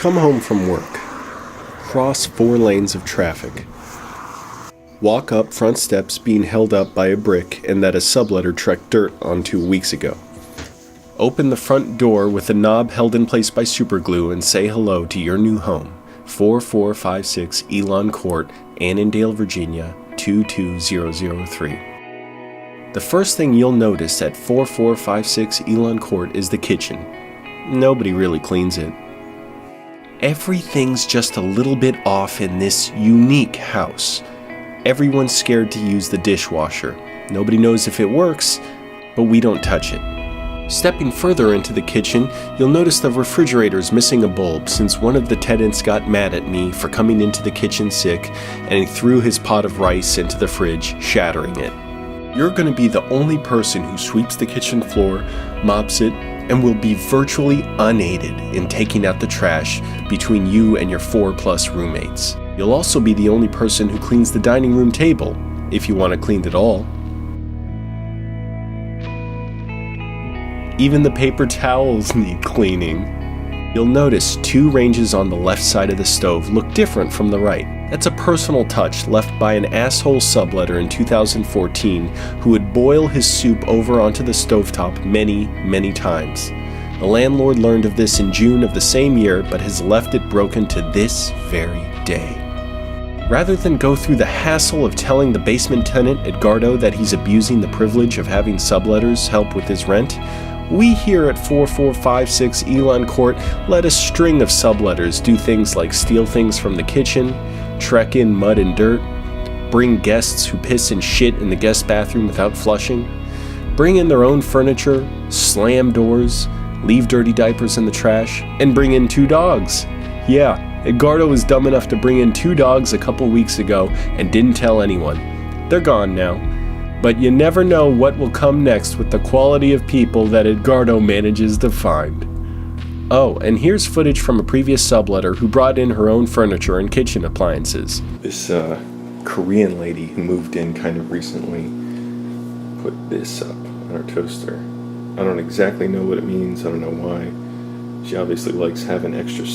Come home from work. Cross 4 lanes of traffic. Walk up front steps being held up by a brick and that a subletter trekked dirt onto weeks ago. Open the front door with the knob held in place by superglue and say hello to your new home. 4456 Elan Court, Annandale, Virginia, 22003. The first thing you'll notice at 4456 Elan Court is the kitchen. Nobody really cleans it. Everything's just a little bit off in this unique house. Everyone's scared to use the dishwasher. Nobody knows if it works, but we don't touch it. Stepping further into the kitchen, you'll notice the refrigerator's missing a bulb since one of the tenants got mad at me for coming into the kitchen sick and he threw his pot of rice into the fridge, shattering it. You're going to be the only person who sweeps the kitchen floor, mops it, and will be virtually unaided in taking out the trash between you and your 4+ roommates. You'll also be the only person who cleans the dining room table, if you want to clean it all. Even the paper towels need cleaning. You'll notice 2 ranges on the left side of the stove look different from the right. That's a personal touch left by an asshole subletter in 2014 who would boil his soup over onto the stovetop many, many times. The landlord learned of this in June of the same year, but has left it broken to this very day. Rather than go through the hassle of telling the basement tenant, Edgardo, that he's abusing the privilege of having subletters help with his rent, we here at 4456 Elan Court let a string of subletters do things like steal things from the kitchen, trek in mud and dirt, bring guests who piss and shit in the guest bathroom without flushing, bring in their own furniture, slam doors, leave dirty diapers in the trash, and bring in 2 dogs. Yeah, Edgardo was dumb enough to bring in 2 dogs a couple weeks ago and didn't tell anyone. They're gone now. But you never know what will come next with the quality of people that Edgardo manages to find. Oh, and here's footage from a previous subletter who brought in her own furniture and kitchen appliances. This Korean lady who moved in kind of recently put this up on her toaster. I don't exactly know what it means, I don't know why. She obviously likes having extra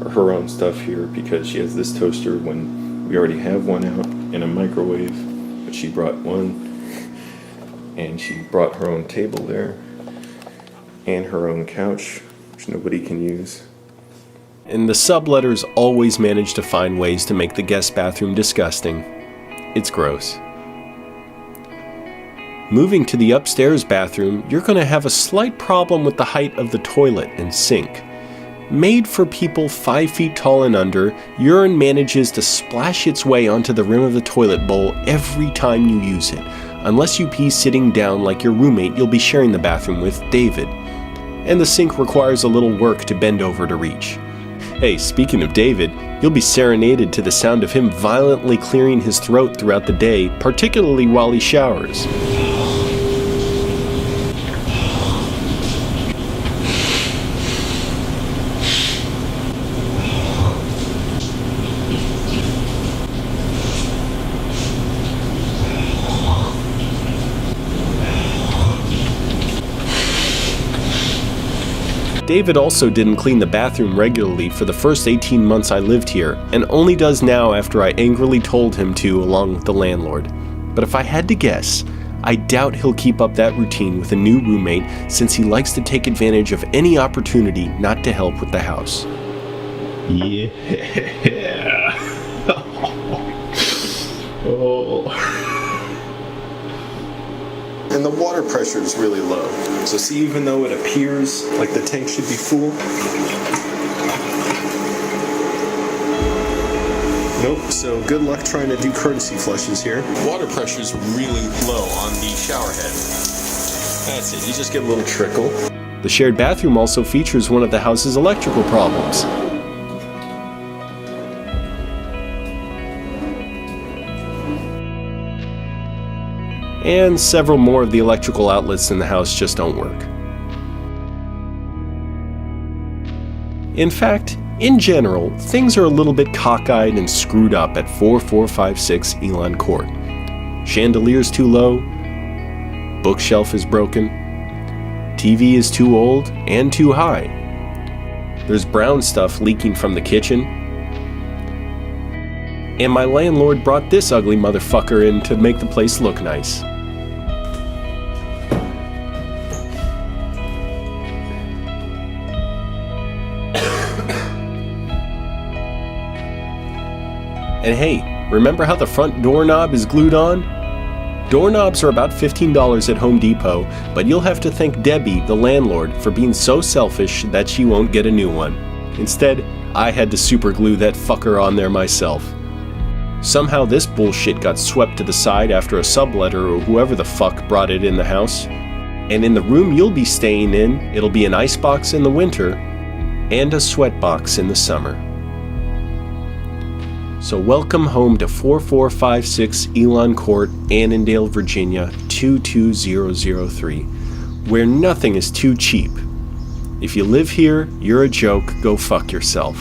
her own stuff here because she has this toaster when we already have one out in a microwave, but she brought one. And she brought her own table there, and her own couch, which nobody can use. And the subletters always manage to find ways to make the guest bathroom disgusting. It's gross. Moving to the upstairs bathroom, you're going to have a slight problem with the height of the toilet and sink. Made for people 5 feet tall and under, urine manages to splash its way onto the rim of the toilet bowl every time you use it. Unless you pee sitting down like your roommate you'll be sharing the bathroom with, David. And the sink requires a little work to bend over to reach. Hey, speaking of David, you'll be serenaded to the sound of him violently clearing his throat throughout the day, particularly while he showers. David also didn't clean the bathroom regularly for the first 18 months I lived here, and only does now after I angrily told him to along with the landlord. But if I had to guess, I doubt he'll keep up that routine with a new roommate since he likes to take advantage of any opportunity not to help with the house. Yeah. Oh. And the water pressure is really low. So see, even though it appears like the tank should be full, nope, so good luck trying to do courtesy flushes here. Water pressure is really low on the shower head. That's it, you just get a little trickle. The shared bathroom also features one of the house's electrical problems. And several more of the electrical outlets in the house just don't work. In fact, in general, things are a little bit cockeyed and screwed up at 4456 Elan Court. Chandelier's too low, bookshelf is broken, TV is too old and too high. There's brown stuff leaking from the kitchen. And my landlord brought this ugly motherfucker in to make the place look nice. And hey, remember how the front doorknob is glued on? Doorknobs are about $15 at Home Depot, but you'll have to thank Debbie, the landlord, for being so selfish that she won't get a new one. Instead, I had to super glue that fucker on there myself. Somehow this bullshit got swept to the side after a subletter or whoever the fuck brought it in the house. And in the room you'll be staying in, it'll be an icebox in the winter and a sweatbox in the summer. So welcome home to 4456 Elan Court, Annandale, Virginia 22003, where nothing is too cheap. If you live here, you're a joke, go fuck yourself.